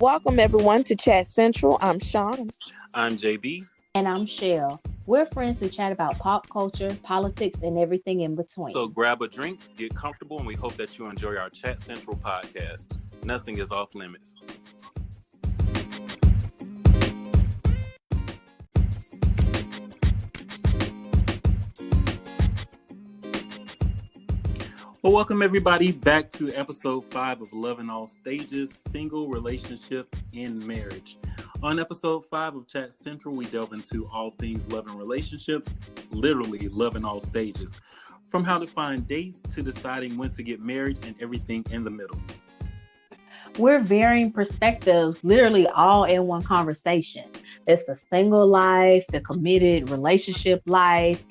Welcome everyone to Chat Central. I'm Shauna. I'm JB. And I'm Shell. We're friends who chat about pop culture, politics, and everything in between. So grab a drink, get comfortable, and we hope that you enjoy our Chat Central podcast. Nothing is off limits. Well, welcome everybody back to episode 5 of Love in All Stages, Single, Relationship, and Marriage. On episode 5 of Chat Central, we delve into all things love and relationships, literally love in all stages. From how to find dates to deciding when to get married and everything in the middle. We're varying perspectives, literally all in one conversation. It's the single life, the committed relationship life,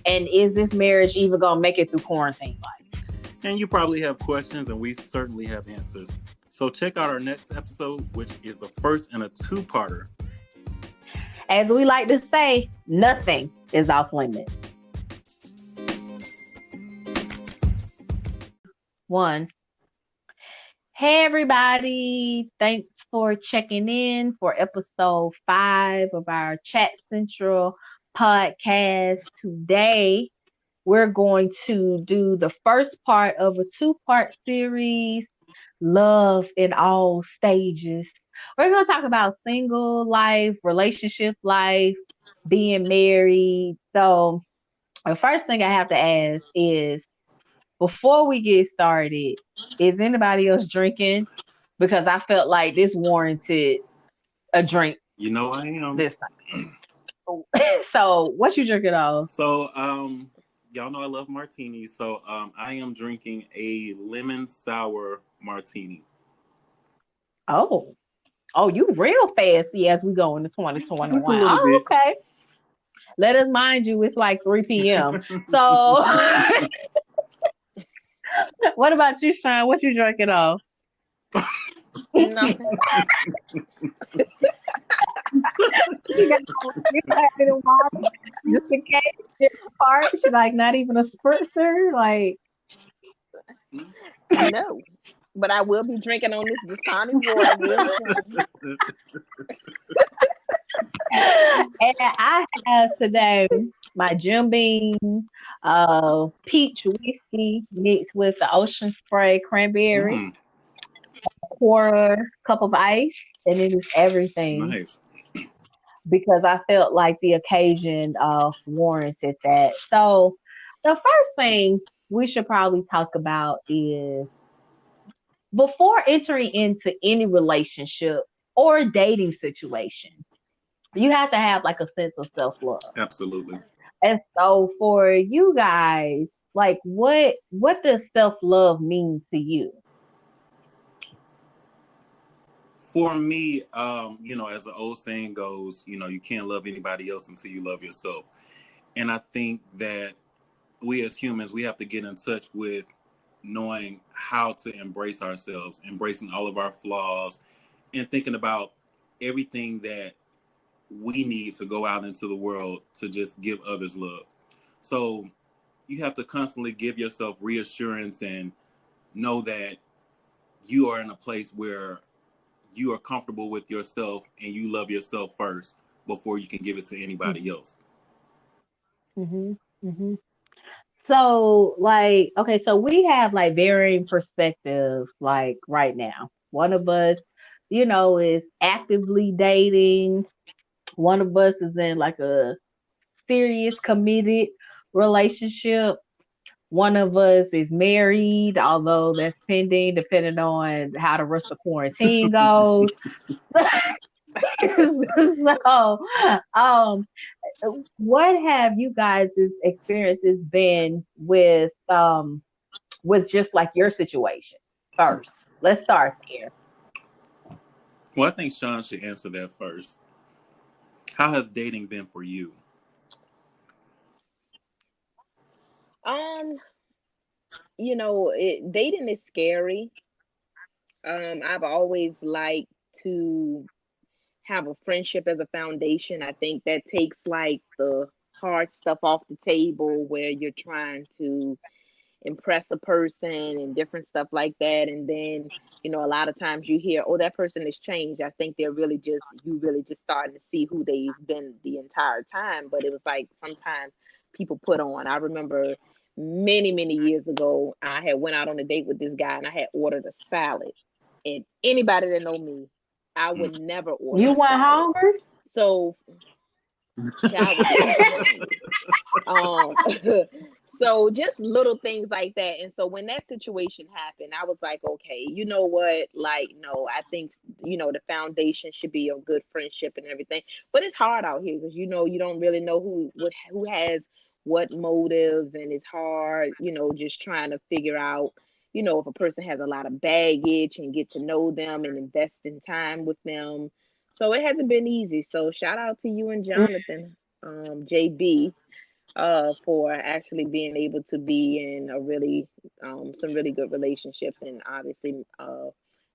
and is this marriage even going to make it through quarantine life? And you probably have questions, and we certainly have answers. So check out our next episode, which is the first in a two-parter. As we like to say, nothing is off limits. 1. Hey everybody, thanks for checking in for episode 5 of our Chat Central podcast. Today, we're going to do the first part of a 2-part series, Love in All Stages. We're going to talk about single life, relationship life, being married. So the first thing I have to ask is, before we get started, is anybody else drinking? Because I felt like this warranted a drink. You know I am. This time. So what you drinking on? So, y'all know I love martinis. So, I am drinking a lemon sour martini. Oh, you real fancy as we go into 2021. Just a little bit. Okay. Let us mind you, it's like 3 p.m. So, what about you, Sean? What you drinking on? No. You got it in water, just in case different parts, like not even a spritzer, like. No. But I will be drinking on this Dasani water. And I have today my Jim Beam peach whiskey mixed with the Ocean Spray cranberry, a quarter cup of ice, and it is everything. Nice. Because I felt like the occasion warranted that. So the first thing we should probably talk about is, before entering into any relationship or dating situation, you have to have like a sense of self-love. Absolutely. And so for you guys, like what does self-love mean to you? For me, as the old saying goes, you can't love anybody else until you love yourself. And I think that we as humans, we have to get in touch with knowing how to embrace ourselves, embracing all of our flaws, and thinking about everything that we need to go out into the world to just give others love. So you have to constantly give yourself reassurance and know that you are in a place where you are comfortable with yourself and you love yourself first before you can give it to anybody else. So like, okay, so we have like varying perspectives like right now. One of us, is actively dating. One of us is in like a serious committed relationship. One of us is married, although that's pending, depending on how the rest of quarantine goes. So, what have you guys' experiences been with just like your situation? First, let's start there. Well, I think Sean should answer that first. How has dating been for you? Dating is scary. I've always liked to have a friendship as a foundation. I think that takes like the hard stuff off the table where you're trying to impress a person and different stuff like that. And then, a lot of times you hear, oh, that person has changed. I think you really just starting to see who they've been the entire time. But it was like sometimes people put on. I remember many, many years ago, I had went out on a date with this guy and I had ordered a salad. And anybody that know me, I would never order You a went salad. hungry? So I was super hungry. Um, so just little things like that. And so when that situation happened, I was like, okay, you know what? Like, no, I think, the foundation should be a good friendship and everything. But it's hard out here because, you don't really know who has what motives, and it's hard, just trying to figure out, if a person has a lot of baggage and get to know them and invest in time with them. So it hasn't been easy. So shout out to you and Jonathan, JB, for actually being able to be in some really good relationships, and obviously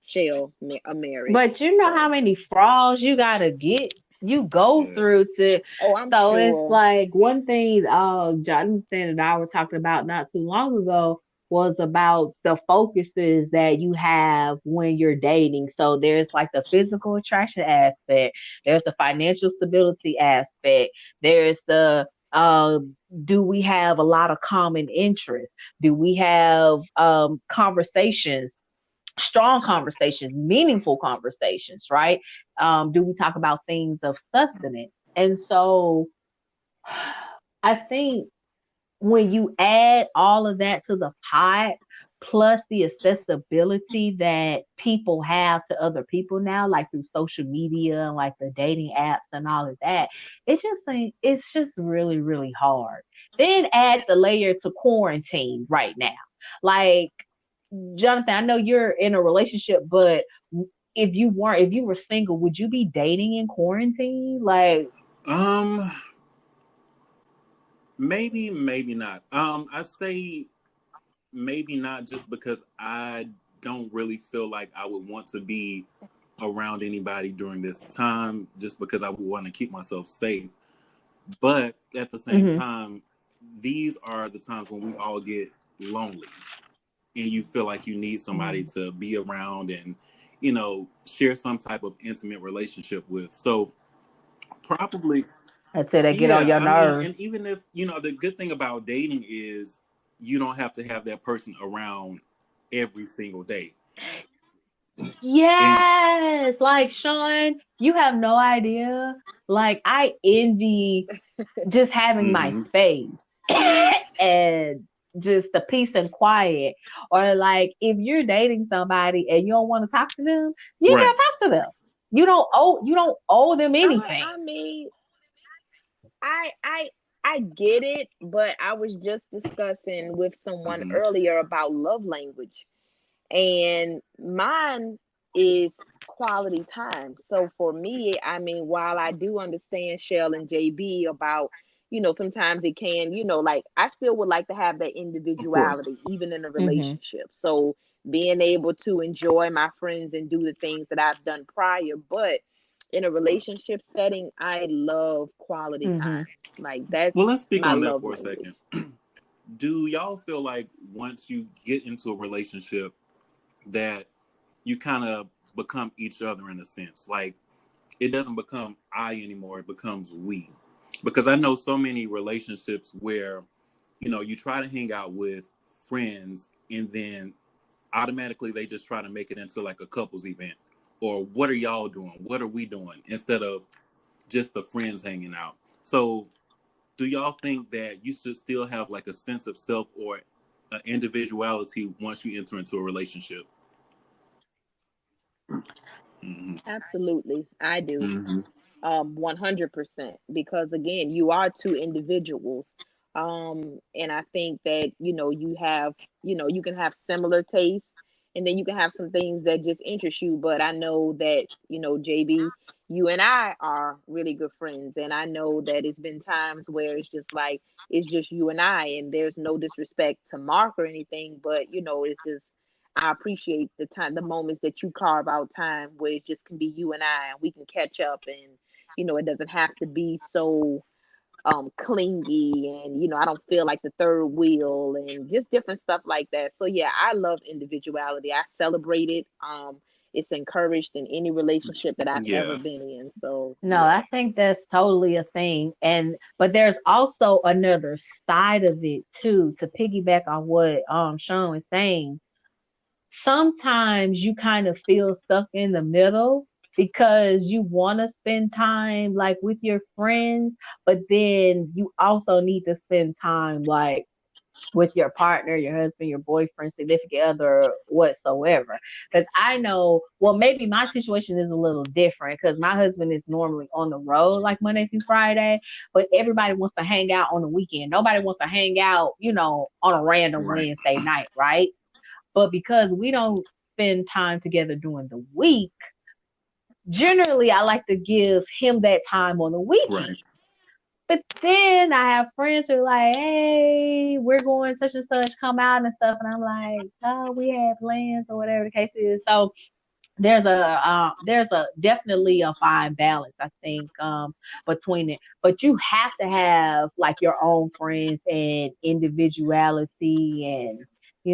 Shell married. But you know how So, many frauds you go Yes. through to. oh, I'm So it's sure. like one thing Jonathan and I were talking about not too long ago was about the focuses that you have when you're dating. So there's like the physical attraction aspect, there's the financial stability aspect, there's the do we have a lot of common interests? Do we have conversations, strong conversations, meaningful conversations, right? Do we talk about things of sustenance? And so I think when you add all of that to the pot, plus the accessibility that people have to other people now, like through social media and like the dating apps and all of that, it's just really, really hard. Then add the layer to quarantine right now. Like, Jonathan, I know you're in a relationship, but if you were single, would you be dating in quarantine? Like, Um, maybe, maybe not. I say maybe not just because I don't really feel like I would want to be around anybody during this time, just because I would want to keep myself safe. But at the same mhm, time, these are the times when we all get lonely and you feel like you need somebody mhm. to be around and, share some type of intimate relationship with. So probably, Until they get on yeah. your I mean, nerves. and even if, the good thing about dating is you don't have to have that person around every single day. And Yes, like Sean, you have no idea. Like I envy just having my mm-hmm, space and just the peace and quiet. Or like if you're dating somebody and you don't want to talk to them, you ain't right. gotta talk to them. You don't owe them anything. I mean, I get it, but I was just discussing with someone Mm-hmm, earlier about love language. And mine is quality time. So for me, I mean, while I do understand Shell and JB about, sometimes it can, like I still would like to have that of course. individuality, even in a Hmm. relationship. So being able to enjoy my friends and do the things that I've done prior, but in a relationship setting, I love quality Hmm. time. Like that's Well, let's speak my on that love for a language. second. Do y'all feel like once you get into a relationship that you kind of become each other in a sense? Like it doesn't become I anymore, it becomes we. Because I know so many relationships where, you try to hang out with friends and then automatically they just try to make it into like a couples event. Or what are y'all doing? What are we doing? Instead of just the friends hanging out. So do y'all think that you should still have like a sense of self or individuality once you enter into a relationship? Mm-hmm. Absolutely, I do. Mm-hmm. 100%, because again, you are two individuals. And I think that, you can have similar tastes, and then you can have some things that just interest you. But I know that, JB, you and I are really good friends, and I know that it's been times where it's just like it's just you and I, and there's no disrespect to Mark or anything, but it's just I appreciate the moments that you carve out time where it just can be you and I, and we can catch up, and it doesn't have to be so clingy, and I don't feel like the third wheel, and just different stuff like that. So yeah, I love individuality. I celebrate it. It's encouraged in any relationship that I've ever Yeah. been in. So No, yeah. I think that's totally a thing. But there's also another side of it too, to piggyback on what Sean was saying. Sometimes you kind of feel stuck in the middle because you want to spend time like with your friends, but then you also need to spend time like with your partner, your husband, your boyfriend, significant other, whatsoever. Because I know, well, maybe my situation is a little different because my husband is normally on the road like Monday through Friday, but everybody wants to hang out on the weekend. Nobody wants to hang out, on a random Right. Wednesday night, right? But because we don't spend time together during the week, generally I like to give him that time on the weekend. Right. But then I have friends who are like, hey, we're going such and such, come out and stuff. And I'm like, oh, we have plans or whatever the case is. So there's a definitely a fine balance, I think, between it. But you have to have like your own friends and individuality and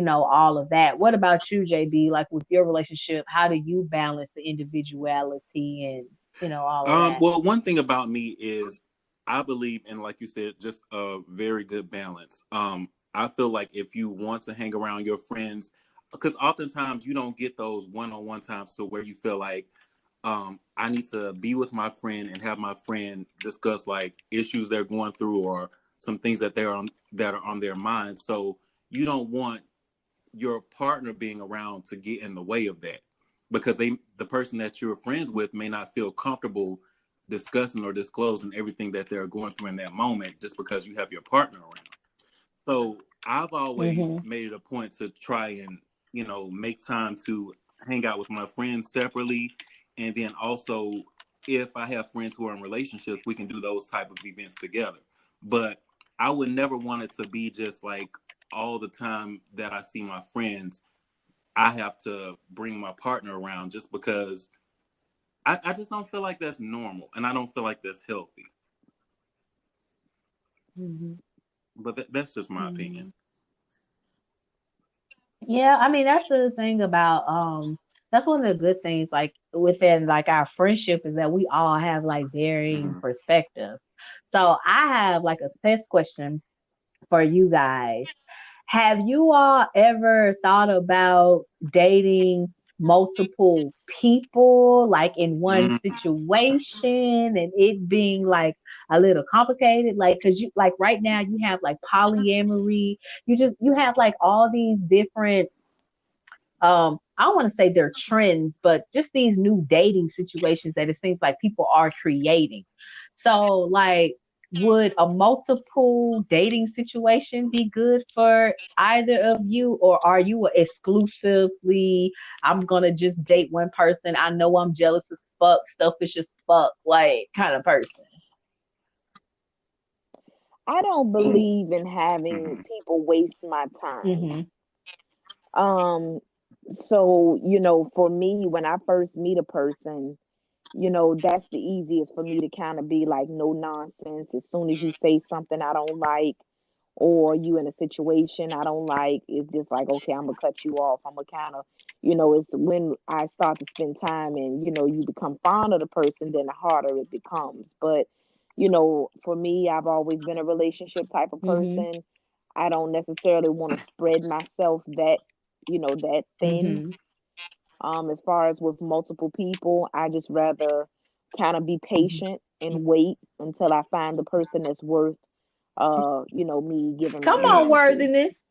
all of that. What about you, JB? Like with your relationship, how do you balance the individuality and all of that? Well, one thing about me is I believe in, like you said, just a very good balance. I feel like if you want to hang around your friends, because oftentimes you don't get those one-on-one times to where you feel like I need to be with my friend and have my friend discuss like issues they're going through or some things that that are on their mind. So you don't want your partner being around to get in the way of that, because the person that you're friends with may not feel comfortable discussing or disclosing everything that they're going through in that moment just because you have your partner around. So I've always Mm-hmm. made it a point to try and make time to hang out with my friends separately, and then also if I have friends who are in relationships, we can do those type of events together. But I would never want it to be just like all the time that I see my friends, I have to bring my partner around, just because I just don't feel like that's normal, and I don't feel like that's healthy. Mm-hmm. But that's just my Mm-hmm. opinion. Yeah, I mean that's the thing about that's one of the good things like within like our friendship is that we all have like varying Mm-hmm. perspectives. So I have like a test question for you guys. Have you all ever thought about dating multiple people like in one Mm-hmm. situation and it being like a little complicated? Like, cause you like right now you have like polyamory, you have like all these different I don't want to say they're trends, but just these new dating situations that it seems like people are creating. So like would a multiple dating situation be good for either of you, or are you exclusively I'm gonna just date one person, I know I'm jealous as fuck, selfish as fuck, like kind of person? I don't believe in having Mm-hmm. people waste my time. Mm-hmm. Um, so, for me, when I first meet a person, that's the easiest for me to kind of be like, no nonsense. As soon as you say something I don't like, or you in a situation I don't like, it's just like, okay, I'm gonna cut you off. I'm gonna kind of, it's when I start to spend time and, you become fond of the person, then the harder it becomes. But, for me, I've always been a relationship type of Mm-hmm. person. I don't necessarily want to spread myself that thin. Mm-hmm. As far as with multiple people, I just rather kind of be patient and wait until I find the person that's worth me giving my Come on, time Yes. to. worthiness.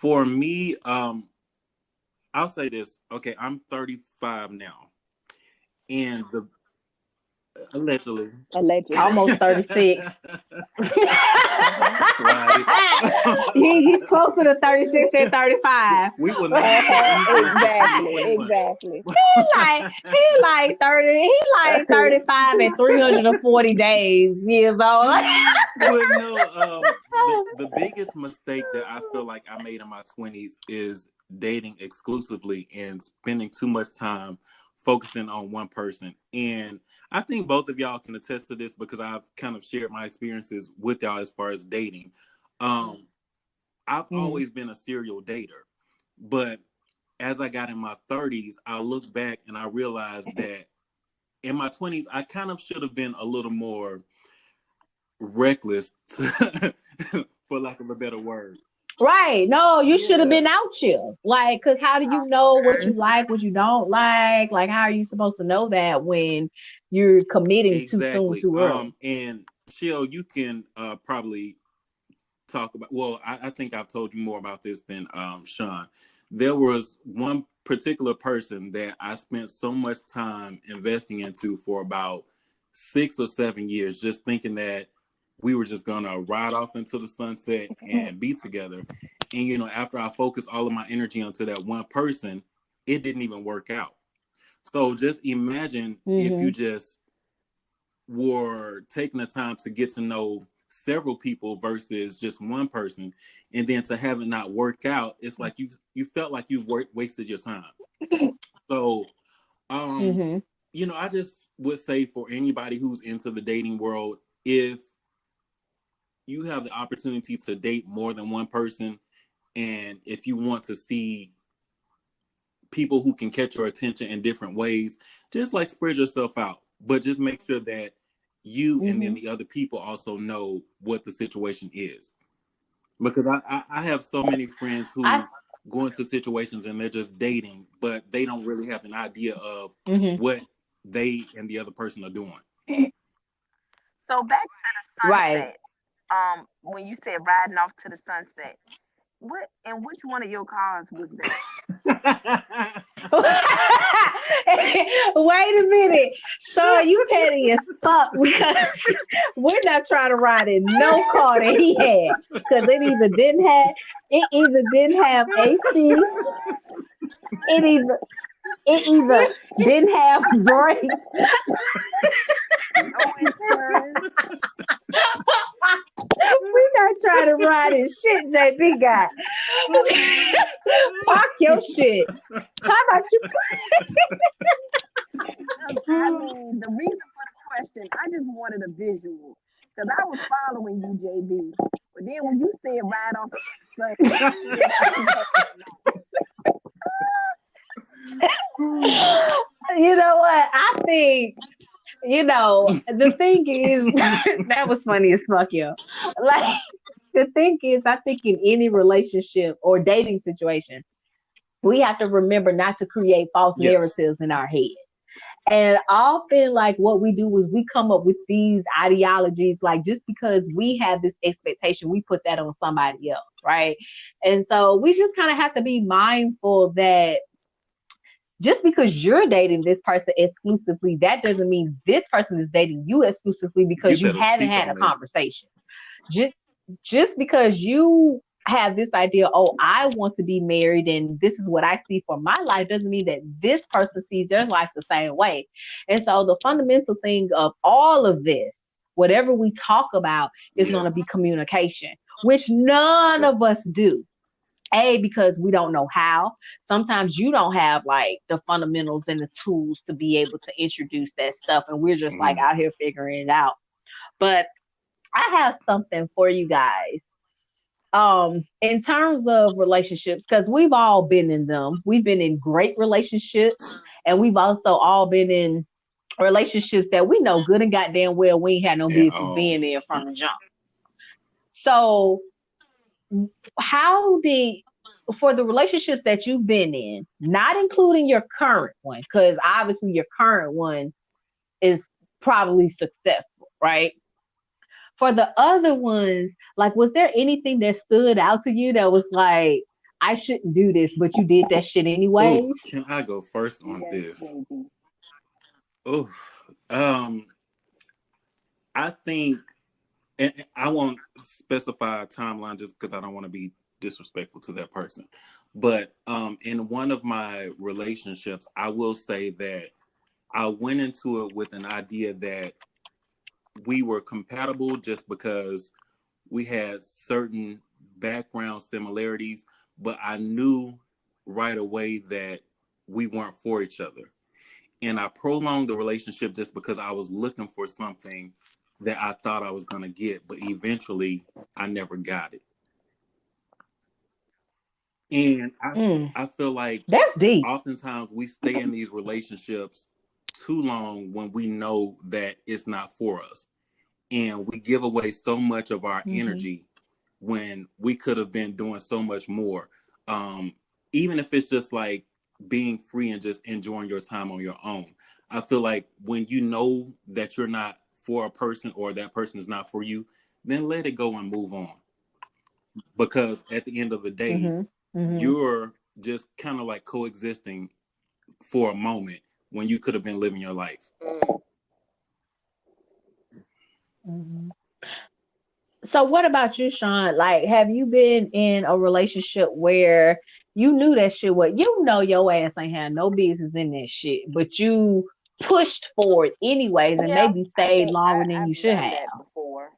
For me, I'll say this. Okay, I'm 35 now, and the allegedly. Allegedly. Almost 36. Uh-huh. Slide He's it. closer to 36 than 35. We will not be Uh-huh. equal until you're Exactly. 21. Exactly. He like 30, he like 35 and 340 days years old. But no, the biggest mistake that I feel like I made in my 20s is dating exclusively and spending too much time focusing on one person. And I think both of y'all can attest to this because I've kind of shared my experiences with y'all as far as dating. I've always been a serial dater, but as I got in my 30s, I look back and I realized that in my 20s, I kind of should have been a little more reckless, for lack of a better word. Right. No, you should have been out here. Like, because how do you know what you like, what you don't like? Like, how are you supposed to know that when you're committing too soon, too early? And Shell, you can probably talk about, well, I think I've told you more about this than Sean. There was one particular person that I spent so much time investing into for about 6 or 7 years, just thinking that we were just gonna ride off into the sunset and be together. And you know, after I focused all of my energy onto that one person, it didn't even work out. So just imagine if you just were taking the time to get to know several people versus just one person, and then to have it not work out, it's like you felt like you've wasted your time. So you know, I just would say for anybody who's into the dating world, if you have the opportunity to date more than one person, and if you want to see people who can catch your attention in different ways, just like spread yourself out, but just make sure that you and then the other people also know what the situation is. Because I have so many friends who go into situations and they're just dating, but they don't really have an idea of what they and the other person are doing. So back to the sunset. When you said riding off to the sunset, which one of your cars was that? Wait a minute, Sean, you petty as fuck because we're not trying to ride in no car that he had because it either didn't have AC, it either didn't have brakes. We're not trying to ride in shit JB got. Park your shit. How about you? I mean, the reason for the question, I just wanted a visual. Because I was following you, JB. But then when you said ride off you know what? I think, you know, the thing is, that was funny as fuck, yo. Like, the thing is, I think in any relationship or dating situation, we have to remember not to create false narratives in our head. And often, like, what we do is we come up with these ideologies, like, just because we have this expectation, we put that on somebody else, right? And so we just kind of have to be mindful that just because you're dating this person exclusively, that doesn't mean this person is dating you exclusively because you haven't had a conversation. Just because you have this idea, oh, I want to be married and this is what I see for my life, doesn't mean that this person sees their life the same way. And so the fundamental thing of all of this, whatever we talk about, is going to be communication, which none of us do. Because we don't know how. Sometimes you don't have like the fundamentals and the tools to be able to introduce that stuff, and we're just like out here figuring it out. But I have something for you guys. In terms of relationships, because we've all been in them. We've been in great relationships, and we've also all been in relationships that we know good and goddamn well we ain't had no business being in from the jump. So for the relationships that you've been in, not including your current one, because obviously your current one is probably successful, right? For the other ones, like, was there anything that stood out to you that was like, I shouldn't do this, but you did that shit anyways? Ooh, can I go first on this? Oh, I think, and I won't specify a timeline just because I don't want to be disrespectful to that person. But in one of my relationships, I will say that I went into it with an idea that we were compatible just because we had certain background similarities, but I knew right away that we weren't for each other. and I prolonged the relationship just because I was looking for something that I thought I was going to get, but eventually I never got it. And I feel like that's deep. Oftentimes we stay in these relationships too long when we know that it's not for us. And we give away so much of our energy when we could have been doing so much more. Even if it's just like being free and just enjoying your time on your own. I feel like when you know that you're not for a person or that person is not for you, then let it go and move on. Because at the end of the day, you're just kind of like coexisting for a moment when you could have been living your life. So what about you, Sean? Like, have you been in a relationship where you knew that shit, your ass ain't had no business in that shit, but you pushed for it anyways and maybe stayed longer than you should have? That before.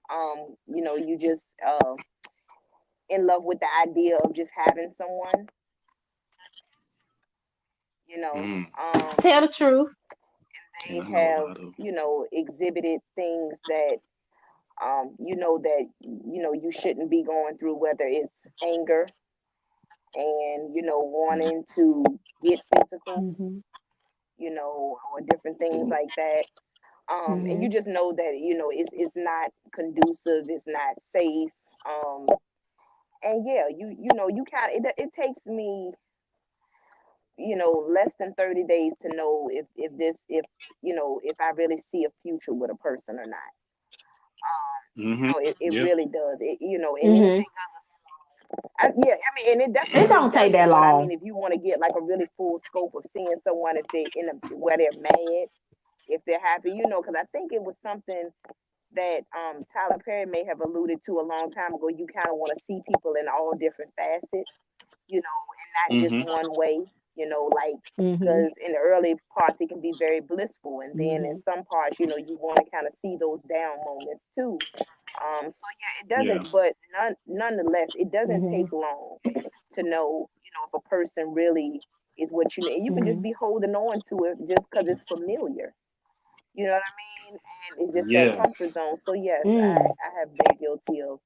You just in love with the idea of just having someone. Tell the truth. They have, exhibited things that that you shouldn't be going through, whether it's anger and wanting to get physical, or different things like that. And you just know that it's not conducive, it's not safe. And yeah, you kind of it takes me less than 30 days to know if I really see a future with a person or not. It really does. Anything other, and it definitely don't take that long. I mean, if you want to get like a really full scope of seeing someone, if they where they're mad, if they're happy, because I think it was something that Tyler Perry may have alluded to a long time ago. You kind of want to see people in all different facets, and not just one way. Because in the early parts it can be very blissful, and then in some parts, you want to kind of see those down moments too. So yeah, it doesn't, but nonetheless, it doesn't take long to know, if a person really is what you need. You can just be holding on to it just because it's familiar. You know what I mean? And it's just that comfort zone. So yes, I have been guilty of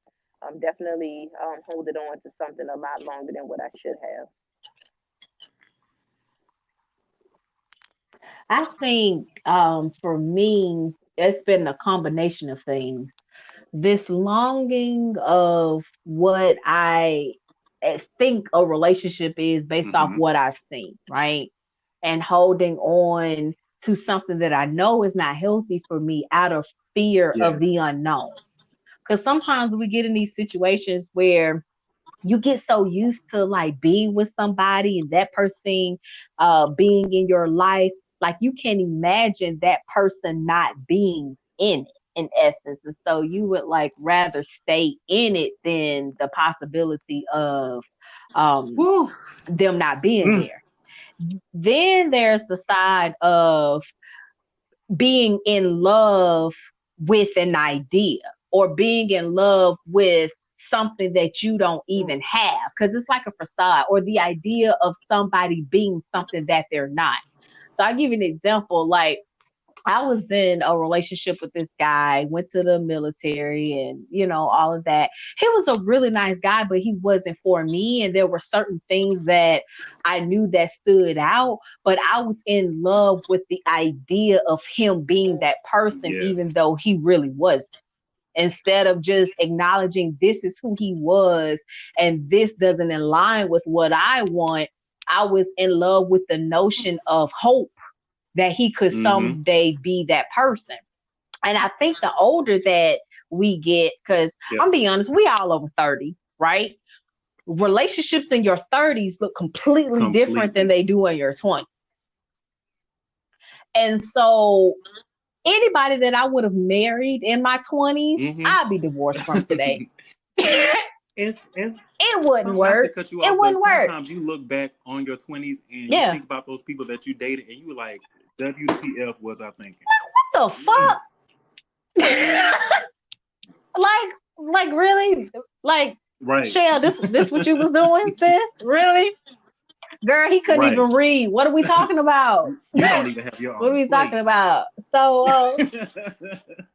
definitely holding on to something a lot longer than what I should have. I think for me, it's been a combination of things. This longing of what I think a relationship is based off what I've seen, right? And holding on to something that I know is not healthy for me out of fear of the unknown. Because sometimes we get in these situations where you get so used to like being with somebody and that person being in your life, like you can't imagine that person not being in it in essence. And so you would like rather stay in it than the possibility of them not being there. Then there's the side of being in love with an idea or being in love with something that you don't even have, because it's like a facade or the idea of somebody being something that they're not. So I'll give you an example. Like I was in a relationship with this guy, went to the military and, all of that. He was a really nice guy, but he wasn't for me. And there were certain things that I knew that stood out, but I was in love with the idea of him being that person, even though he really wasn't. Instead of just acknowledging this is who he was and this doesn't align with what I want, I was in love with the notion of hope that he could someday be that person. And I think the older that we get, because I'm being honest, we all over 30, right? Relationships in your 30s look completely different than they do in your 20s. And so anybody that I would have married in my 20s, I'd be divorced from today. It wouldn't work. Not to cut you off, it wouldn't work. Sometimes you look back on your 20s and you think about those people that you dated and you were like, WTF was I thinking? What the fuck? like really? Like, right. Shell, this what you was doing, sis? Really? Girl, he couldn't Right. even read. What are we talking about? You don't even have your What are own we talking place. about? So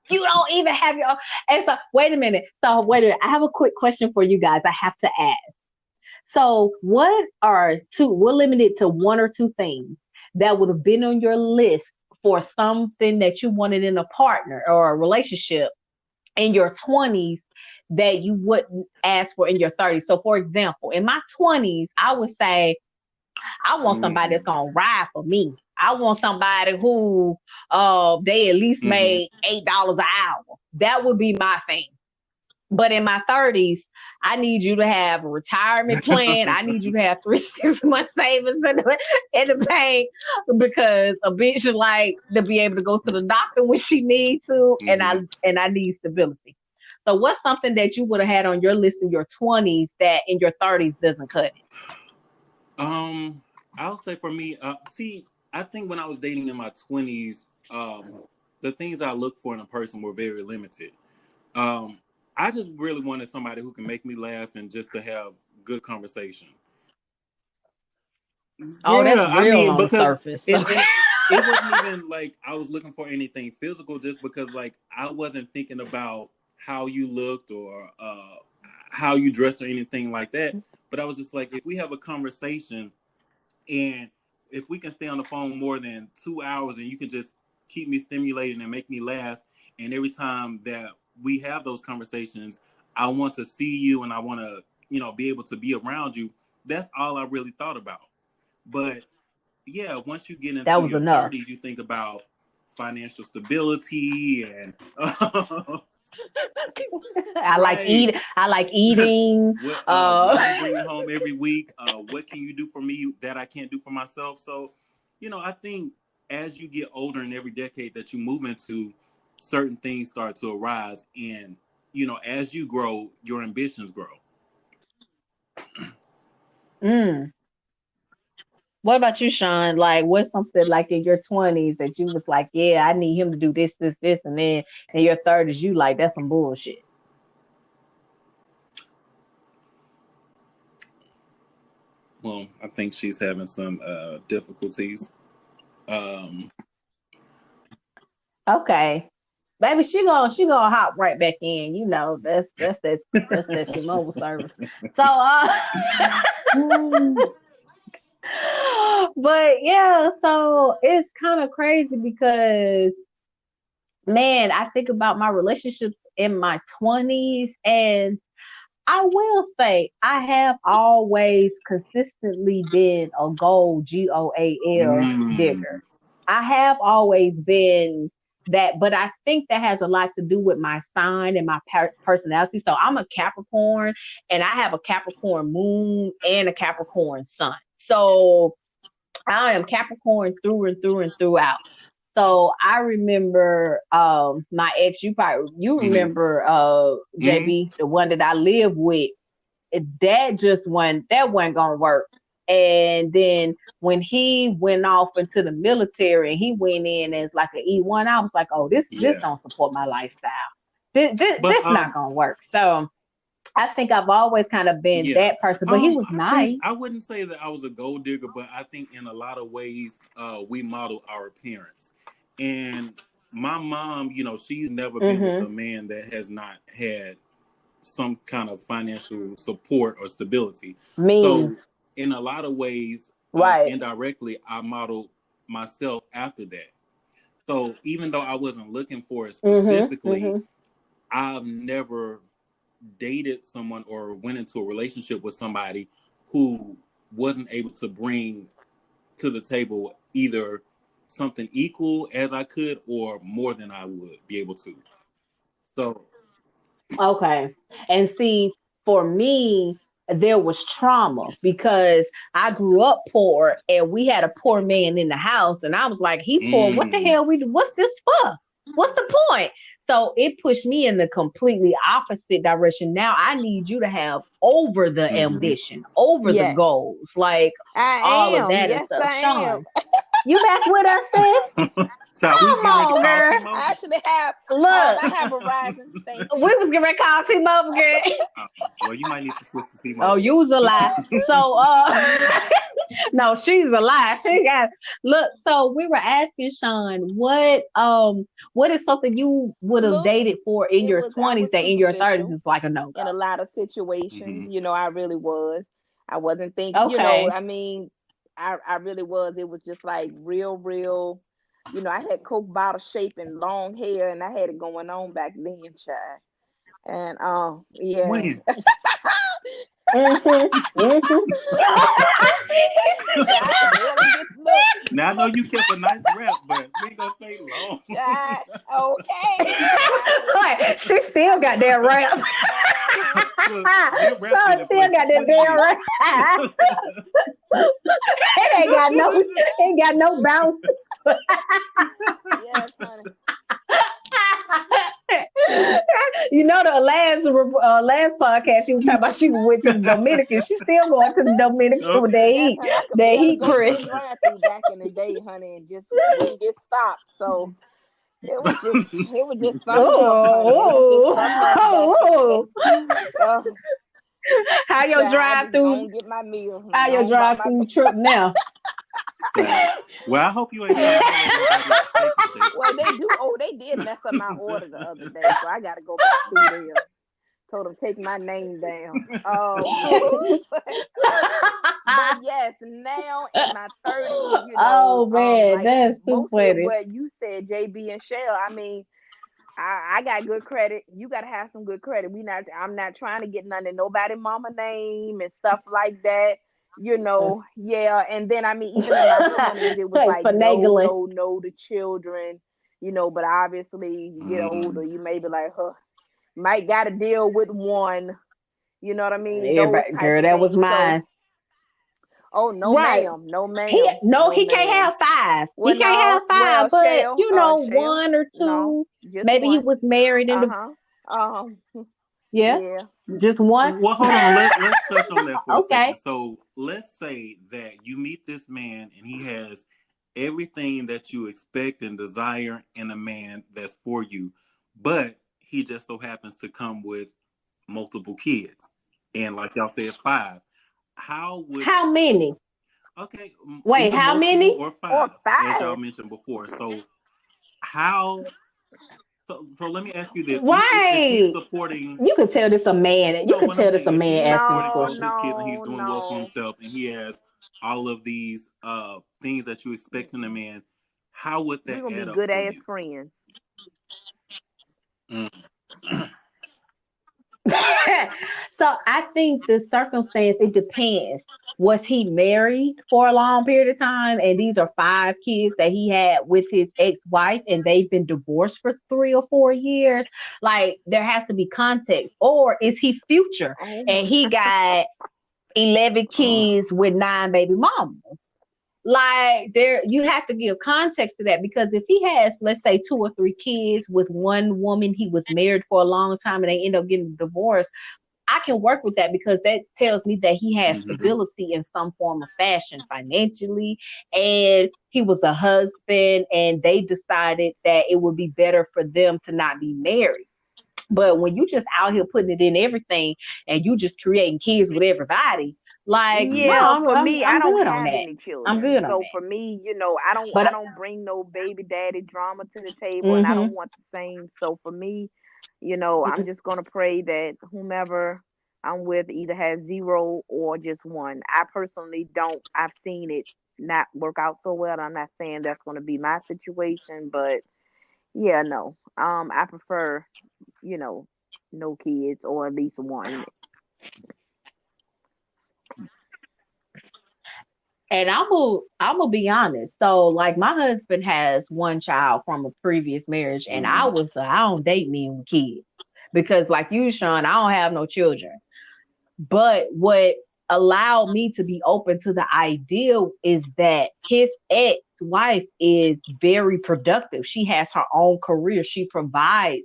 you don't even have your own. And so, wait a minute. I have a quick question for you guys. I have to ask. So, we're limited to one or two things that would have been on your list for something that you wanted in a partner or a relationship in your 20s that you wouldn't ask for in your 30s. So, for example, in my 20s, I would say, I want somebody that's gonna ride for me. I want somebody who they at least made $8 an hour. That would be my thing. But in my 30s, I need you to have a retirement plan. I need you to have 3 6 month savings in the bank because a bitch is like to be able to go to the doctor when she needs to, and I need stability. So what's something that you would have had on your list in your 20s that in your 30s doesn't cut it? I'll say for me, I think when I was dating in my 20s, the things I looked for in a person were very limited. I just really wanted somebody who can make me laugh and just to have good conversation. Oh, that's real on the surface. It wasn't even like I was looking for anything physical, just because like I wasn't thinking about how you looked or how you dressed or anything like that. But I was just like, if we have a conversation and if we can stay on the phone more than 2 hours and you can just keep me stimulated and make me laugh, and every time that we have those conversations, I want to see you and I want to, be able to be around you. That's all I really thought about. But yeah, once you get into your 30s, you think about financial stability and I like eating. What you bring home every week? What can you do for me that I can't do for myself? So, I think as you get older in every decade that you move into, certain things start to arise, and as you grow, your ambitions grow. What about you, Sean? Like, what's something like in your 20s that you was like, yeah, I need him to do this, this, this, and then in your 30s, you like, that's some bullshit. Well, I think she's having some difficulties. Okay. Baby, she gonna hop right back in. That's that T-Mobile service. So but yeah, so it's kind of crazy because, man, I think about my relationships in my 20s, and I will say I have always consistently been a goal GOAL digger. I have always been that, but I think that has a lot to do with my sign and my personality. So I'm a Capricorn, and I have a Capricorn moon and a Capricorn sun. So I am Capricorn through and through and throughout. So I remember my ex. You remember JB, the one that I lived with. That wasn't gonna work. And then when he went off into the military and he went in as like an E1, I was like, oh, this don't support my lifestyle. This not gonna work. So I think I've always kind of been that person, but he was nice. I wouldn't say that I was a gold digger, but I think in a lot of ways we model our parents. And my mom, she's never been with a man that has not had some kind of financial support or stability. So in a lot of ways, indirectly, I modeled myself after that. So even though I wasn't looking for it specifically, I've never dated someone or went into a relationship with somebody who wasn't able to bring to the table either something equal as I could or more than I would be able to. So okay. And see, for me, there was trauma because I grew up poor and we had a poor man in the house, and I was like, he poor. What the hell what's this for? What's the point? So it pushed me in the completely opposite direction. Now I need you to have over the ambition, over the goals, like all of that and stuff. Sean, you back with us, sis? Come on, girl. I actually have. Look, I have a rising thing. We was getting ready to call T-Mobile, girl. Well, you might need to switch to T-Mobile. Oh, you was a lie. So, No, she's alive. She got look. So we were asking Sean, what is something you would have Looks, dated for in it your was I 20s was that in your 30s superficial is like a no in a lot of situations. Mhm. I really was. I wasn't go? thinking, Okay. I mean, I really was. It was just like real. I had Coke bottle shape and long hair, and I had it going on back then, child. And yeah. When? I could barely get look. Now I know you kept a nice rap, but we ain't gonna say long. Child, okay. Right, she still got that rap. Look, that rap Sean been in still place got for that 20 damn years. rap. Ain't got no bounce. Yes, honey. You know the last podcast she was talking about she went to the Dominican. She's still going to the Dominican with Okay. Yes, honey. I could that barely heat, go through Chris. the drive-through back in the day, honey, and just wouldn't get stopped. So it was just something else, honey. It was just something else back in the day. Oh, Oh, how your child, I drive just through? gonna get my meal and How your go on by drive my through business. trip now? Well, I hope you ain't trying to holler at nobody at Steak and Shake. Well, they do. Oh, they did mess up my order the other day, so I got to go back through there. Told them take my name down. But yes, now in my 30s, Oh man, like that's too mostly funny. what you said, JB and Shell. I mean, I got good credit. You got to have some good credit. I'm not trying to get none of nobody mama name and stuff like that. Yeah. And then I mean, even in my 20s, it was like no, Finagling. no, no to children. But obviously, you get older, you may be like, huh, might got to deal with one. You know what I mean? Those Everybody, type girl, of that was things. So, mine. oh no, Right. ma'am, no, He ma'am, no, no, he can't ma'am. have five. He Well, can't have no, five, but Shell, one or no, two. just Maybe he one. was married in Uh the huh. Um, yeah, yeah. just one. Well, hold on. Let's touch on that for a second. Okay. So let's say that you meet this man and he has everything that you expect and desire in a man that's for you, but he just so happens to come with multiple kids, and like y'all said, 5. How would How many? okay, Wait, either how multiple many? or Or 5, as y'all 5. mentioned before. So how? So let me ask you this: if he's Right. supporting You could tell this a man. You no, could what I'm tell this saying, a if he's man asking this supporting No, all of question. his kids and he's no, doing well for no. himself and he has all of these things that you expect in a Mm-mm. man, how would We're that gonna be add up good for ass you? friends. Mm. So I think the circumstance, it depends. Was he married for a long period of time? And these are 5 kids that he had with his ex-wife, and they've been divorced for 3 or 4 years. Like there has to be context. Or is he future Oh and my. he got 11 Oh, kids with 9 baby mamas? Like there, you have to give context to that, because if he has, let's say, 2 or 3 kids with one woman he was married for a long time and they end up getting divorced, I can work with that because that tells me that he has mm-hmm. stability in some form of fashion financially, and he was a husband and they decided that it would be better for them to not be married. But when you just out here putting it in everything and you just creating kids with everybody, like no, Yeah, for me, I I'm don't good on have that. any I'm children. good on So that. for me, I But don't bring no baby daddy drama to the table, and I mm-hmm, don't want the same. So for me, I'm just gonna pray that whomever I'm with either has 0 or just 1. I personally don't. I've seen it not work out so well. I'm not saying that's gonna be my situation, but yeah, no. I prefer, you know, no kids or at least 1. and I'm gonna be honest. So like my husband has one child from a previous marriage, and Mm-hmm. I don't date men with kids because like you, Sean, I don't have no children. But what allowed me to be open to the idea is that his ex-wife is very productive. She has her own career. She provides,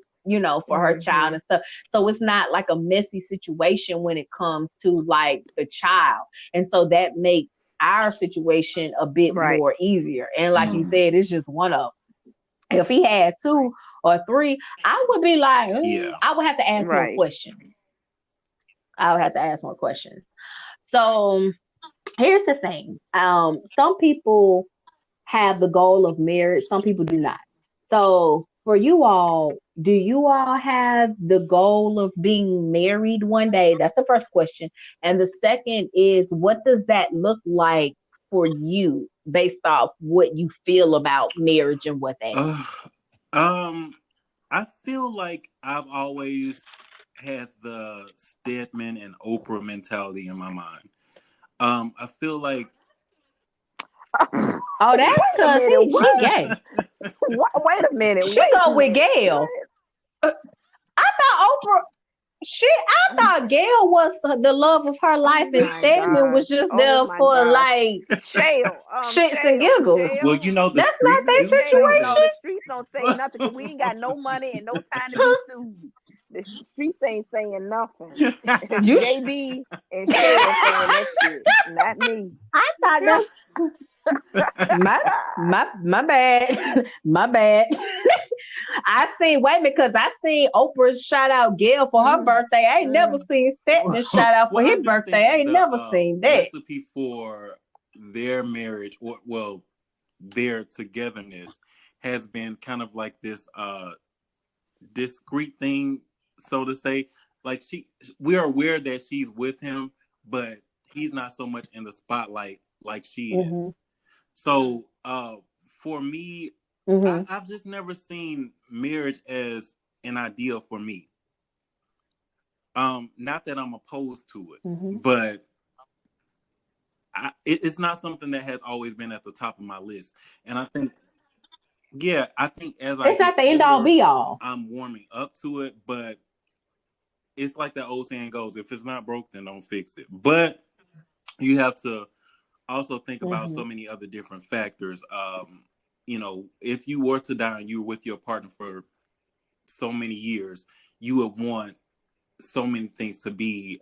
for her child Mhm. and stuff. So it's not like a messy situation when it comes to like the child. And so that makes our situation a bit Right. more easier. And like you Mm-hmm. said, it's just one of them. If he had 2 or 3, I would be like, Yeah. I would have to ask more Right. questions. I would have to ask more questions. So here's the thing. Some people have the goal of marriage, some people do not. So for you all, do you all have the goal of being married one day? That's the first question. And the second is, what does that look like for you based off what you feel about marriage and what that is? Uh, um, I feel like I've always had the Stedman and Oprah mentality in my mind. I feel like Oh, that's Wait a because minute, she what? gay. Wait a minute, She wait a go with minute. Gail. I thought Oprah. I What? thought Gail was the love of her life, Oh and my Stedman was gosh. just Oh there my for gosh. like Shale, shits and Shale, giggles. well, Shale, the That's not streets their do say Shale. No, situation. the streets don't say nothing because we ain't got no money and no time to be sued. The streets ain't saying nothing. It's You, JB and Shale saying that shit, not me. I thought my my bad, my bad. I seen wait a minute, because I seen Oprah shout out Gail for her Mm, birthday. I ain't never mm. seen Stedman shout out for well, I his do birthday. I think ain't the never seen that. recipe for their marriage, or well, their togetherness, has been kind of like this discreet thing, so to say. Like we are aware that she's with him, but he's not so much in the spotlight like she is. Hmm. So for me, Hmm. I've just never seen marriage as an ideal for me. Not that I'm opposed to it, Hmm. but it's not something that has always been at the top of my list. And I think, yeah, I think as I It's get not the end all older, be all. I'm warming up to it. But it's like that old saying goes: if it's not broke, then don't fix it. But you have to also think about Hmm. so many other different factors. If you were to die and you were with your partner for so many years, you would want so many things to be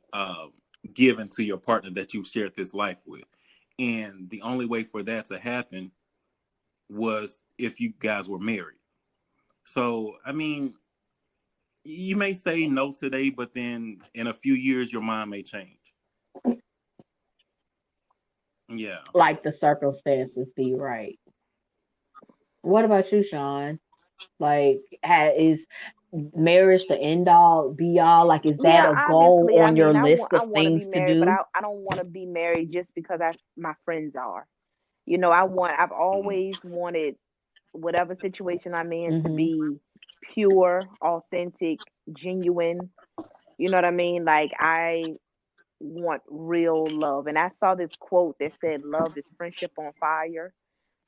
given to your partner that you shared this life with. And the only way for that to happen was if you guys were married. So, I mean, you may say no today, but then in a few years, your mind may change. Yeah. Like the circumstances be right. What about you, Sean? Like, is marriage the end all be all? Like, is that Yeah, a goal obviously. I on your mean, list I of want to be things to married, but do? I don't want to be married just because my friends are. I've Mhm. always wanted whatever situation I'm in to Hmm. be pure, authentic, genuine. You know what I mean? Like I want real love. And I saw this quote that said, "Love is friendship on fire."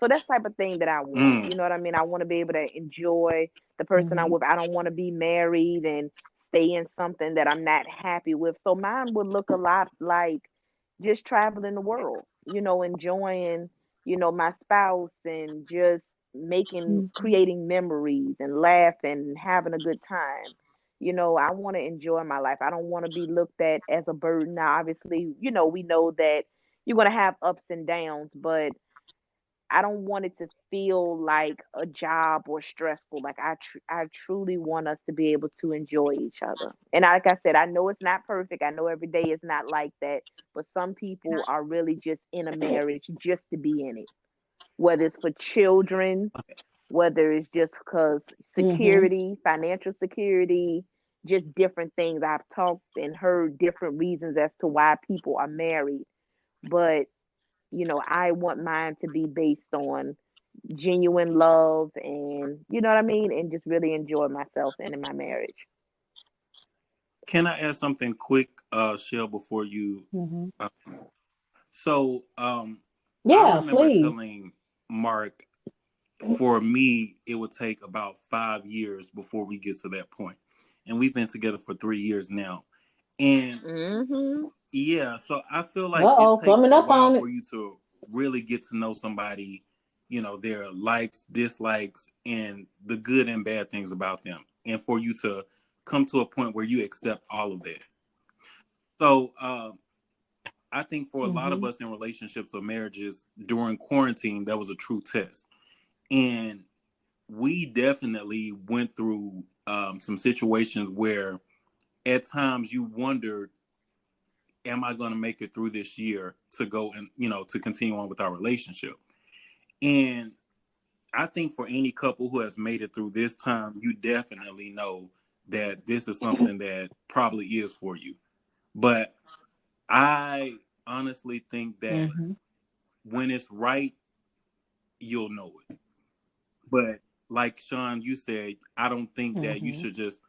So that's the type of thing that I want. Mm. You know what I mean? I want to be able to enjoy the person I'm Hmm. with. I don't want to be married and stay in something that I'm not happy with. So mine would look a lot like just traveling the world, enjoying, my spouse and just Hmm. creating memories and laughing and having a good time. I want to enjoy my life. I don't want to be looked at as a burden. Now, obviously, we know that you're going to have ups and downs, but I don't want it to feel like a job or stressful. Like I truly want us to be able to enjoy each other. And like I said, I know it's not perfect. I know every day is not like that, but some people are really just in a marriage just to be in it. Whether it's for children, whether it's just because Hmm. security, financial security, just different things. I've talked and heard different reasons as to why people are married, but I want mine to be based on genuine love and you know what I mean, and just really enjoy myself and in my marriage. Can I add something quick, Shell, before you? Hmm. Uh, so, I Yeah, remember please. telling Mark, for me, it would take about 5 years before we get to that point. And we've been together for 3 years now. And Mhm. yeah, so I feel like it Uh-oh, takes coming a up while on it. for you to really get to know somebody, their likes, dislikes, and the good and bad things about them. And for you to come to a point where you accept all of that. So I think for a lot of Hmm. us in relationships or marriages during quarantine, that was a true test. And we definitely went through some situations where at times you wondered, am I going to make it through this year to go and, to continue on with our relationship? And I think for any couple who has made it through this time, you definitely know that this is something that probably is for you. But I honestly think that when it's right, you'll know it. But like Sean, you said, I don't think that you should just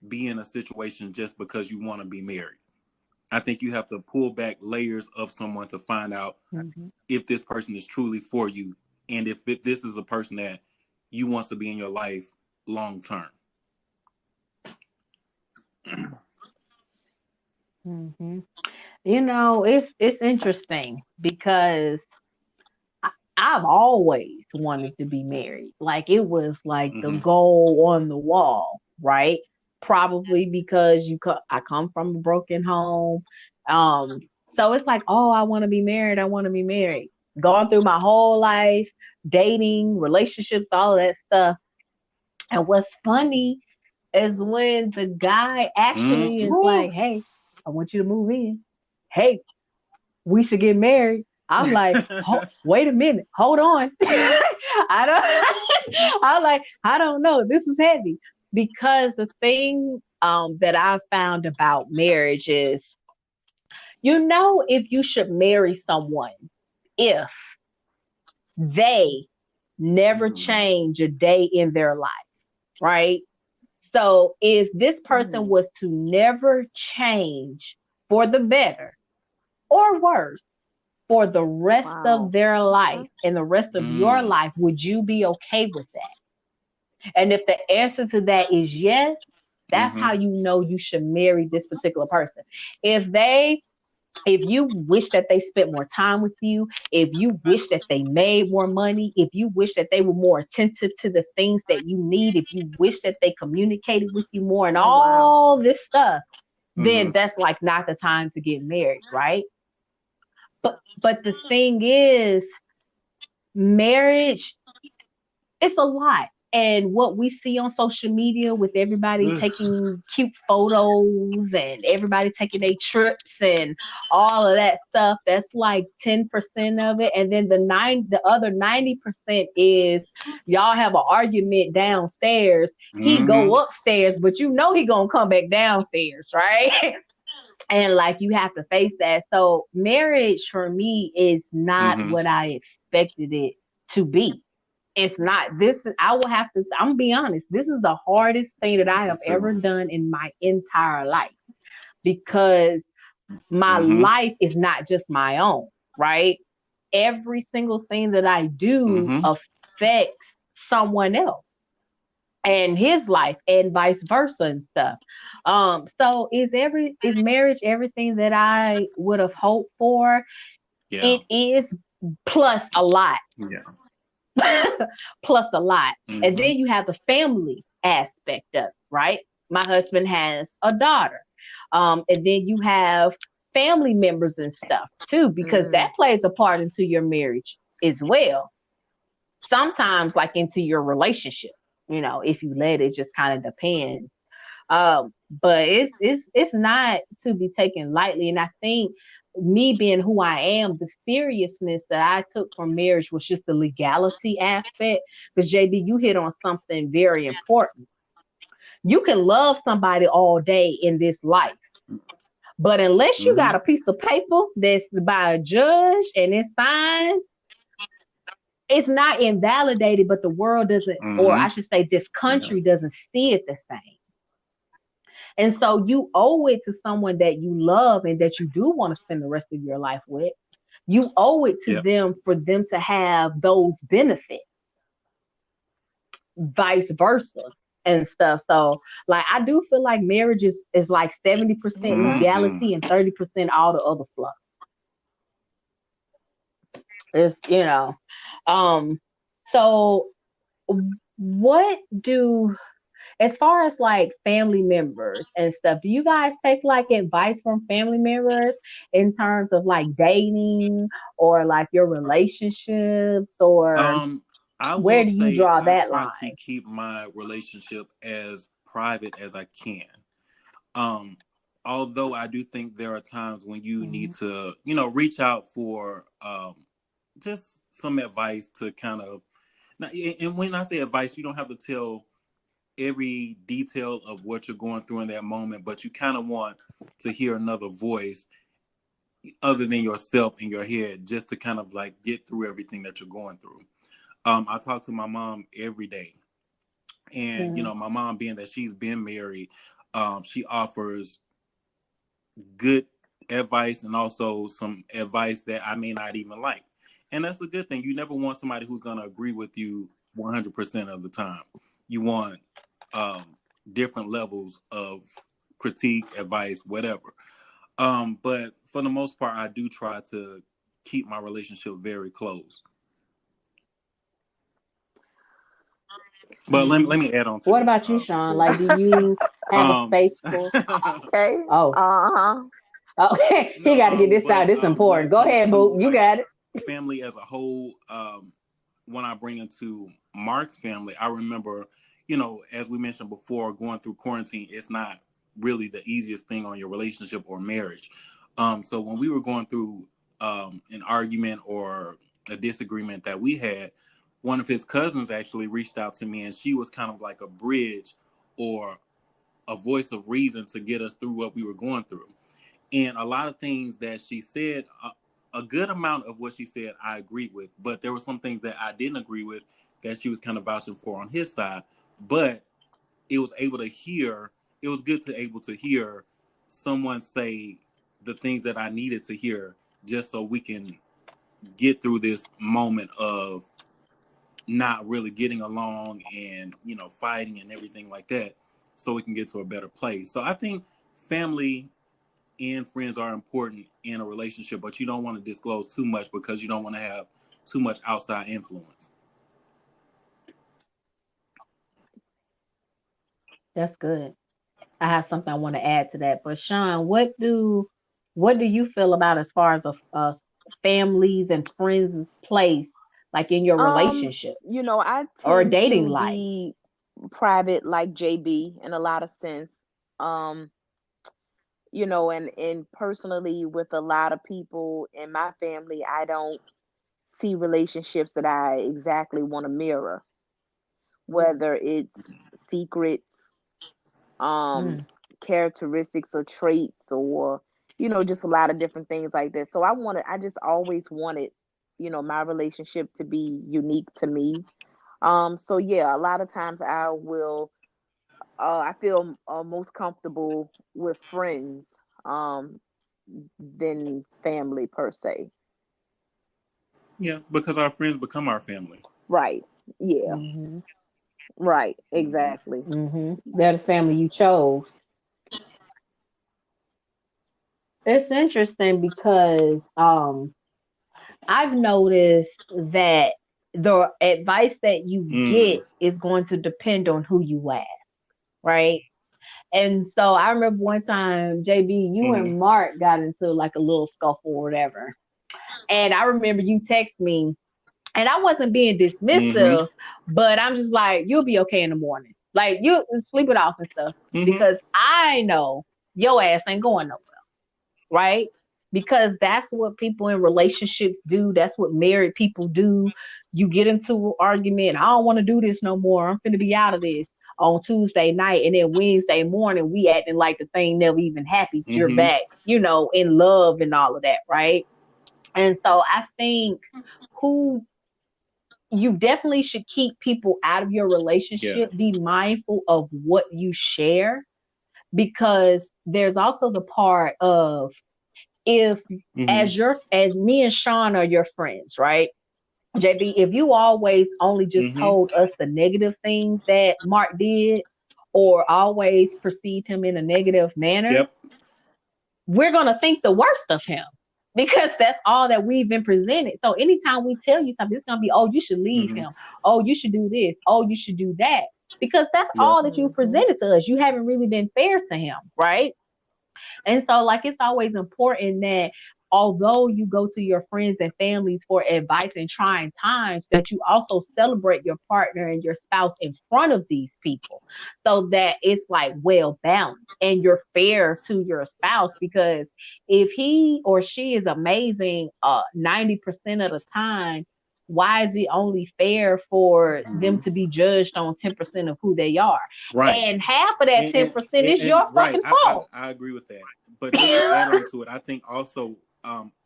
be in a situation just because you want to be married. I think you have to pull back layers of someone to find out if this person is truly for you, and if this is a person that you want to be in your life long term. It's interesting because I've always wanted to be married. Like, it was like the goal on the wall, right? Probably because I come from a broken home. So it's like, oh, I want to be married. I want to be married. Gone through my whole life, dating, relationships, all of that stuff. And what's funny is when the guy actually is like, hey, I want you to move in. Hey, we should get married. I'm like, wait a minute, hold on. I don't know. This is heavy. Because the thing that I've found about marriage is, if you should marry someone if they never change a day in their life, right? So if this person was to never change for the better or worse for the rest of their life and the rest of your life, would you be okay with that? And if the answer to that is yes, that's how you know you should marry this particular person. If you wish that they spent more time with you, if you wish that they made more money, if you wish that they were more attentive to the things that you need, if you wish that they communicated with you more and all this stuff, then that's like not the time to get married, right? But the thing is, marriage, it's a lot. And what we see on social media with everybody taking cute photos and everybody taking their trips and all of that stuff, that's like 10% of it. And then the other 90% is y'all have an argument downstairs. He go upstairs, but he gonna come back downstairs, right? And like, you have to face that. So marriage for me is not what I expected it to be. It's not. I'm gonna be honest, this is the hardest thing that I have ever done in my entire life, because my life is not just my own, right? Every single thing that I do affects someone else and his life and vice versa and stuff. So is marriage everything that I would have hoped for? Yeah. It is, plus a lot. Yeah. Plus a lot. And then you have the family aspect of it, right? My husband has a daughter. And then you have family members and stuff too, because that plays a part into your marriage as well. Sometimes like into your relationship, if you let it, just kind of depends. But it's not to be taken lightly. And I think me being who I am, the seriousness that I took from marriage was just the legality aspect. Because JB, you hit on something very important. You can love somebody all day in this life, but unless you got a piece of paper that's by a judge and it's signed, it's not invalidated, but the world doesn't, or I should say this country doesn't see it the same. And so you owe it to someone that you love and that you do want to spend the rest of your life with. You owe it to them for them to have those benefits, vice versa and stuff. So like, I do feel like marriage is like 70% legality and 30% all the other fluff. It's, so what as far as like family members and stuff, do you guys take like advice from family members in terms of like dating or like your relationships, or where do you draw that line? I try to keep my relationship as private as I can. although I do think there are times when you need to, reach out for just some advice to kind of, and when I say advice, you don't have to tell every detail of what you're going through in that moment, but you kind of want to hear another voice other than yourself in your head, just to kind of like get through everything that you're going through. I talk to my mom every day, and my mom, being that she's been married, she offers good advice and also some advice that I may not even like. And that's a good thing. You never want somebody who's going to agree with you 100% of the time. You want different levels of critique, advice, whatever. But for the most part, I do try to keep my relationship very close. But let me add on to what this, about you, Sean? Like, do you have a space for? Okay. Okay, he got to get this out. This is important. Go ahead, boo. You got it. Family as a whole. When I bring into Mark's family, I remember, as we mentioned before, going through quarantine, it's not really the easiest thing on your relationship or marriage. So when we were going through an argument or a disagreement that we had, one of his cousins actually reached out to me, and she was kind of like a bridge or a voice of reason to get us through what we were going through. And a lot of things that she said, a good amount of what she said, I agreed with. But there were some things that I didn't agree with that she was kind of vouching for on his side. But it was good to able to hear someone say the things that I needed to hear, just so we can get through this moment of not really getting along and, fighting and everything like that, so we can get to a better place. So I think family and friends are important in a relationship, but you don't want to disclose too much because you don't want to have too much outside influence. That's good. I have something I want to add to that. But Sean, what do you feel about as far as a families and friends' place, like in your relationship I or tend dating to life? be private like JB in a lot of sense. And personally with a lot of people in my family, I don't see relationships that I exactly want to mirror, whether it's secrets, characteristics or traits, or just a lot of different things like that. So I just always wanted my relationship to be unique to me. So yeah, a lot of times I feel most comfortable with friends than family per se. Yeah, because our friends become our family. Right. Yeah. Mm-hmm. Right. Exactly. They're the family you chose. It's interesting because I've noticed that the advice that you get is going to depend on who you ask, right? And so I remember one time, JB, you and Mark got into like a little scuffle or whatever. And I remember you text me, and I wasn't being dismissive, but I'm just like, you'll be okay in the morning. Like, you sleep it off and stuff. Because I know your ass ain't going nowhere, right? Because that's what people in relationships do. That's what married people do. You get into an argument. I don't want to do this no more. I'm finna be out of this on Tuesday night. And then Wednesday morning, we acting like the thing never even happened. You're back, in love and all of that, right? And so I think you definitely should keep people out of your relationship. Be mindful of what you share, because there's also the part of, if as me and Sean are your friends, right? JB, if you always only just told us the negative things that Mark did, or always perceived him in a negative manner, we're going to think the worst of him, because that's all that we've been presented. So anytime we tell you something, it's going to be, oh, you should leave him. Oh, you should do this. Oh, you should do that. Because that's all that you presented to us. You haven't really been fair to him, right? And so, like, it's always important that although you go to your friends and families for advice in trying times, that you also celebrate your partner and your spouse in front of these people, so that it's like well balanced and you're fair to your spouse. Because if he or she is amazing 90% of the time, why is it only fair for them to be judged on 10% of who they are? Right. And half of that 10% is And your right, fucking fault. I agree with that. But just to add on to it, I think also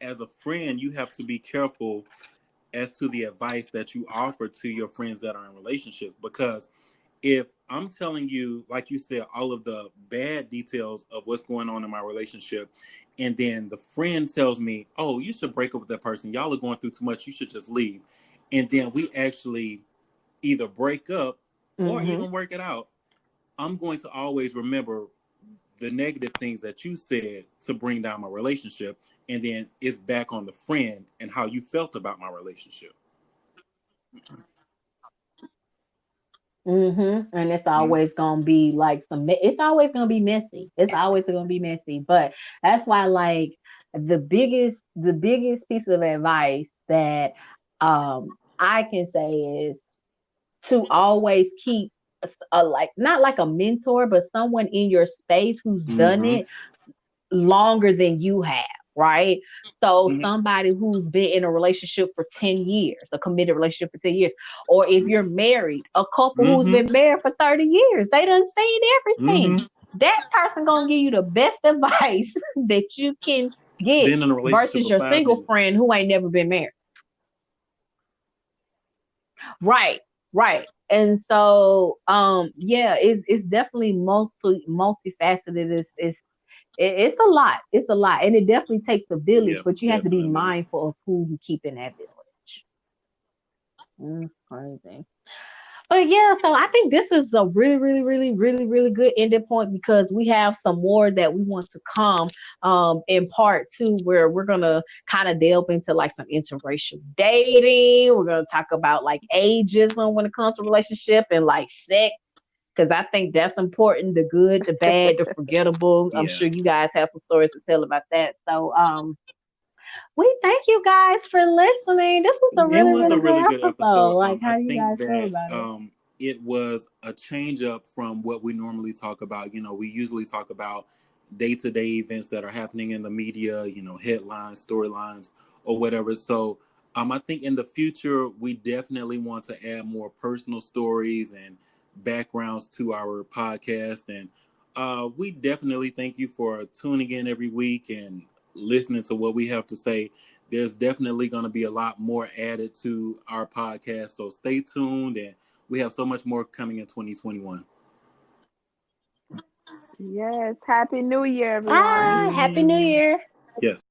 as a friend, you have to be careful as to the advice that you offer to your friends that are in relationships. Because if I'm telling you, like you said, all of the bad details of what's going on in my relationship, and then the friend tells me, oh, you should break up with that person, y'all are going through too much, you should just leave, and then we actually either break up or Mm-hmm. even work it out, I'm going to always remember the negative things that you said to bring down my relationship, and then it's back on the friend and how you felt about my relationship. And it's always gonna be like it's always gonna be messy. It's always gonna be messy. But that's why, like, the biggest piece of advice that I can say is to always keep like, not like a mentor, but someone in your space who's done Mm-hmm. it longer than you have, right? So Mm-hmm. somebody who's been in a relationship for 10 years, a committed relationship for 10 years, or if you're married, a couple who's Mm-hmm. been married for 30 years, they done seen everything. Mm-hmm. That person gonna give you the best advice that you can get Been in a relationship versus for your 5 single minutes. friend who ain't never been married. Right, right. And so yeah, it's definitely multifaceted. It's a lot. It's a lot. And it definitely takes a village, Yeah, but you have to be definitely. mindful of who you keep in that village. It's crazy. But yeah, so I think this is a really, really, really, really, really good ending point, because we have some more that we want to come in part two, where we're gonna kind of delve into like some interracial dating. We're gonna talk about like ageism when it comes to relationship and like sex, because I think that's important. The good, the bad, the forgettable. I'm Yeah. sure you guys have some stories to tell about that. So we thank you guys for listening. This was a It really, was a really really good good episode. episode. Like, I how you think guys feel that about it? it was a change up from what we normally talk about. You know, we usually talk about day-to-day events that are happening in the media, you know, headlines, storylines, or whatever. So I think in the future, we definitely want to add more personal stories and backgrounds to our podcast. And we definitely thank you for tuning in every week and listening to what we have to say. There's definitely going to be a lot more added to our podcast. So stay tuned, and we have so much more coming in 2021. Yes. Happy New Year, Happy everyone. Happy New New Year. Year. Yes.